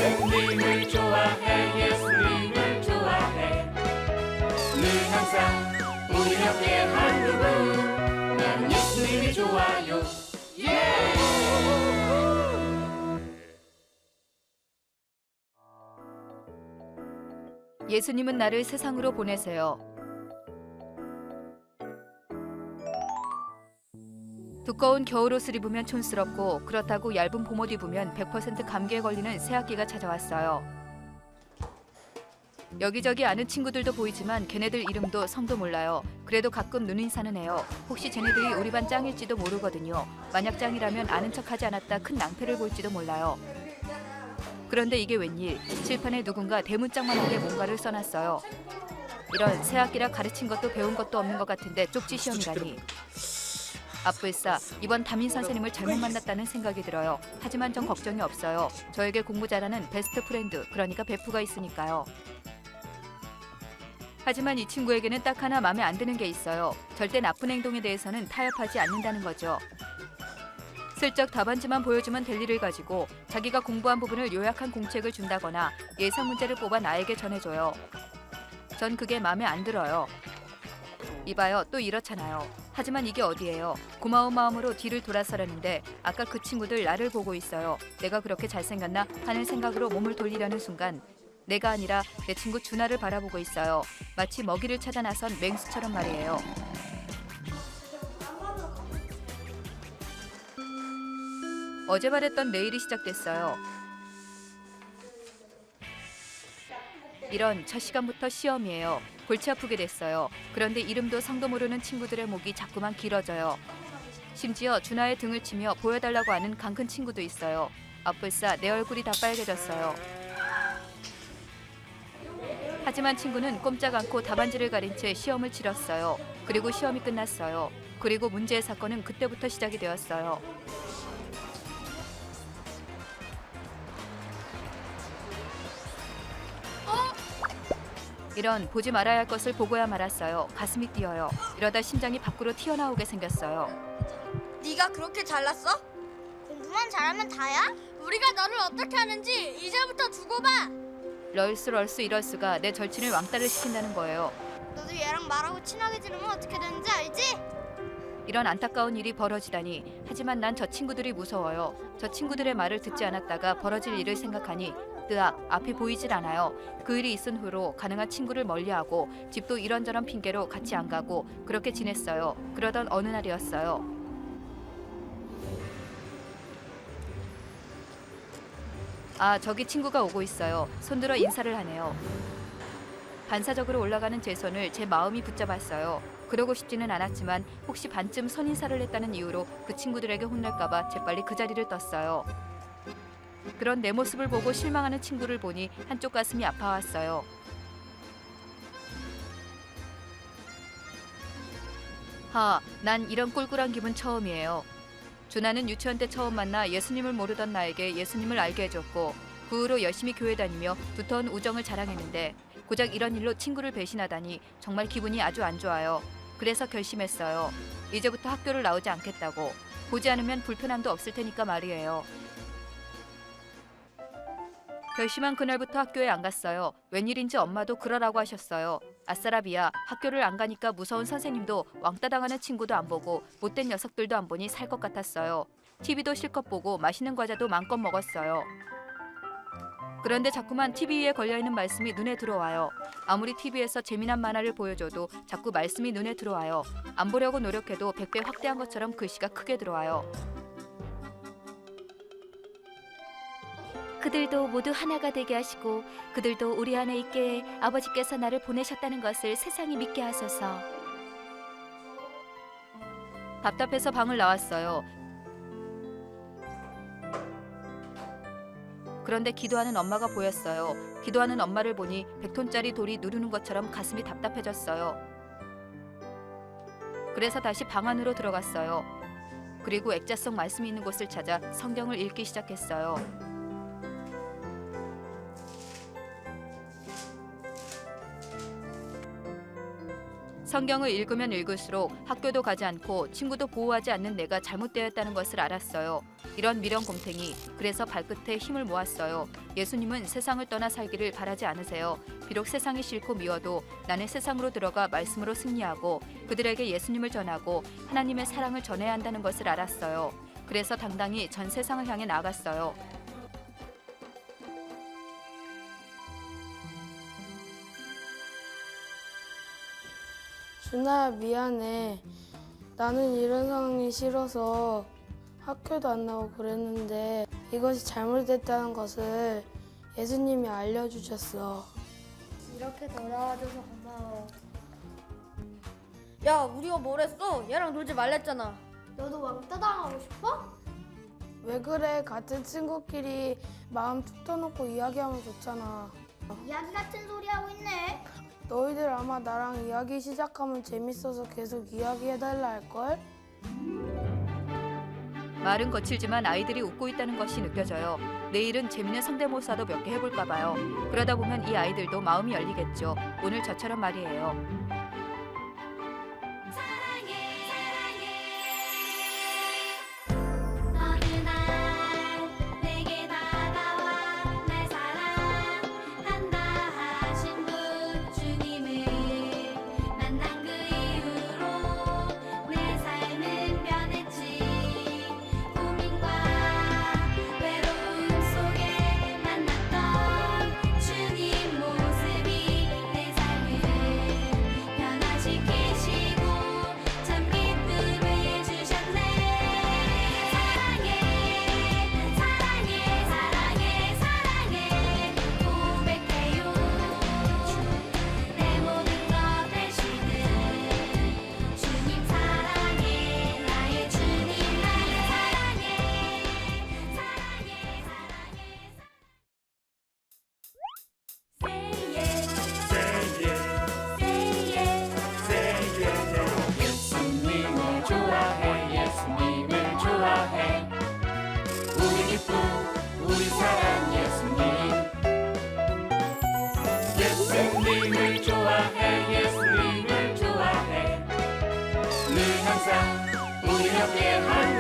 예수님을 좋아해 예수님을 좋아해 늘 항상 우리 옆에 한 그분 난 예수님이 좋아요 예! 예수님은 나를 세상으로 보내세요. 두꺼운 겨울옷을 입으면 촌스럽고 그렇다고 얇은 봄옷 입으면 100% 감기에 걸리는 새학기가 찾아왔어요. 여기저기 아는 친구들도 보이지만 걔네들 이름도 성도 몰라요. 그래도 가끔 눈인사는 해요. 혹시 쟤네들이 우리 반 짱일지도 모르거든요. 만약 짱이라면 아는 척하지 않았다 큰 낭패를 볼지도 몰라요. 그런데 이게 웬일, 칠판에 누군가 대문짝만하게 뭔가를 써놨어요. 이런 새학기라 가르친 것도 배운 것도 없는 것 같은데 쪽지 시험이라니. 아뿔싸, 이번 담임 선생님을 잘못 만났다는 생각이 들어요. 하지만 전 걱정이 없어요. 저에게 공부 잘하는 베스트 프렌드, 그러니까 베프가 있으니까요. 하지만 이 친구에게는 딱 하나 마음에 안 드는 게 있어요. 절대 나쁜 행동에 대해서는 타협하지 않는다는 거죠. 슬쩍 답안지만 보여주면 될 일을 가지고 자기가 공부한 부분을 요약한 공책을 준다거나 예상 문제를 뽑아 나에게 전해줘요. 전 그게 마음에 안 들어요. 이봐요, 또 이렇잖아요. 하지만 이게 어디예요. 고마운 마음으로 뒤를 돌아서려는데 아까 그 친구들 나를 보고 있어요. 내가 그렇게 잘생겼나 하는 생각으로 몸을 돌리려는 순간 내가 아니라 내 친구 준하를 바라보고 있어요. 마치 먹이를 찾아 나선 맹수처럼 말이에요. 어제 말했던 내일이 시작됐어요. 이런 첫 시간부터 시험이에요. 골치 아프게 됐어요. 그런데 이름도 성도 모르는 친구들의 목이 자꾸만 길어져요. 심지어 준하의 등을 치며 보여달라고 하는 강큰 친구도 있어요. 아뿔싸 내 얼굴이 다 빨개졌어요. 하지만 친구는 꼼짝 않고 답안지를 가린 채 시험을 치렀어요. 그리고 시험이 끝났어요. 그리고 문제의 사건은 그때부터 시작이 되었어요. 이런 보지 말아야 할 것을 보고야 말았어요. 가슴이 뛰어요. 이러다 심장이 밖으로 튀어나오게 생겼어요. 네가 그렇게 잘났어? 공부만 잘하면 다야? 우리가 너를 어떻게 하는지 이제부터 두고 봐. 럴수 이럴 수가 내 절친을 왕따를 시킨다는 거예요. 너도 얘랑 말하고 친하게 지내면 어떻게 되는지 알지? 이런 안타까운 일이 벌어지다니. 하지만 난 저 친구들이 무서워요. 저 친구들의 말을 듣지 않았다가 벌어질 일을 생각하니 뜨악 앞이 보이질 않아요. 그 일이 있은 후로 가능한 친구를 멀리하고 집도 이런저런 핑계로 같이 안 가고 그렇게 지냈어요. 그러던 어느 날이었어요. 아, 저기 친구가 오고 있어요. 손들어 인사를 하네요. 반사적으로 올라가는 제 손을 제 마음이 붙잡았어요. 그러고 싶지는 않았지만 혹시 반쯤 선인사를 했다는 이유로 그 친구들에게 혼날까봐 재빨리 그 자리를 떴어요. 그런 내 모습을 보고 실망하는 친구를 보니 한쪽 가슴이 아파왔어요. 난 이런 꿀꿀한 기분 처음이에요. 준하는 유치원 때 처음 만나 예수님을 모르던 나에게 예수님을 알게 해줬고 그 후로 열심히 교회 다니며 두터운 우정을 자랑했는데 고작 이런 일로 친구를 배신하다니 정말 기분이 아주 안 좋아요. 그래서 결심했어요. 이제부터 학교를 나오지 않겠다고. 보지 않으면 불편함도 없을 테니까 말이에요. 결심한 그날부터 학교에 안 갔어요. 웬일인지 엄마도 그러라고 하셨어요. 아싸라비야, 학교를 안 가니까 무서운 선생님도 왕따 당하는 친구도 안 보고 못된 녀석들도 안 보니 살 것 같았어요. TV도 실컷 보고 맛있는 과자도 마음껏 먹었어요. 그런데 자꾸만 TV 위에 걸려있는 말씀이 눈에 들어와요. 아무리 TV에서 재미난 만화를 보여줘도 자꾸 말씀이 눈에 들어와요. 안 보려고 노력해도 100배 확대한 것처럼 글씨가 크게 들어와요. 그들도 모두 하나가 되게 하시고 그들도 우리 안에 있게 해 아버지께서 나를 보내셨다는 것을 세상이 믿게 하소서. 답답해서 방을 나왔어요. 그런데 기도하는 엄마가 보였어요. 기도하는 엄마를 보니 100톤짜리 돌이 누르는 것처럼 가슴이 답답해졌어요. 그래서 다시 방 안으로 들어갔어요. 그리고 액자성 말씀이 있는 곳을 찾아 성경을 읽기 시작했어요. 성경을 읽으면 읽을수록 학교도 가지 않고 친구도 보호하지 않는 내가 잘못되었다는 것을 알았어요. 이런 미련 곰탱이, 그래서 발끝에 힘을 모았어요. 예수님은 세상을 떠나 살기를 바라지 않으세요. 비록 세상이 싫고 미워도 나는 세상으로 들어가 말씀으로 승리하고 그들에게 예수님을 전하고 하나님의 사랑을 전해야 한다는 것을 알았어요. 그래서 당당히 전 세상을 향해 나아갔어요. 준아야, 미안해. 나는 이런 상황이 싫어서 학교도 안 나오고 그랬는데 이것이 잘못됐다는 것을 예수님이 알려주셨어. 이렇게 돌아와줘서 고마워. 야, 우리가 뭘 했어? 얘랑 놀지 말랬잖아. 너도 왕따 당하고 싶어? 왜 그래? 같은 친구끼리 마음 툭 터놓고 이야기하면 좋잖아. 이야기 같은 소리 하고 있네. 너희들 아마 나랑 이야기 시작하면 재밌어서 계속 이야기해달라 할걸? 말은 거칠지만 아이들이 웃고 있다는 것이 느껴져요. 내일은 재밌는 성대모사도 몇 개 해볼까 봐요. 그러다 보면 이 아이들도 마음이 열리겠죠. 오늘 저처럼 말이에요. 어느 날 내게 다가와 날 사랑한다 하신 분 주님을 만난 그 이후로 내 삶은 변했지. 고민과 외로움 속에 만났던 주님 모습이 내 삶을 변화시키시고 참 기쁨을 주셨네. 사랑해 사랑해 사랑해 사랑해 고백해요. 내 모든 것 되시는 주님 사랑해. 나의 주님 나를 사랑해. 사랑해 사랑해 Say it, say it. 예수님을 좋아해, 예수님을 좋아해. 우리 기쁨, 우리 사랑 예수님. 예수님을 좋아해, 예수님을 좋아해. 늘 항상 우리 함께 한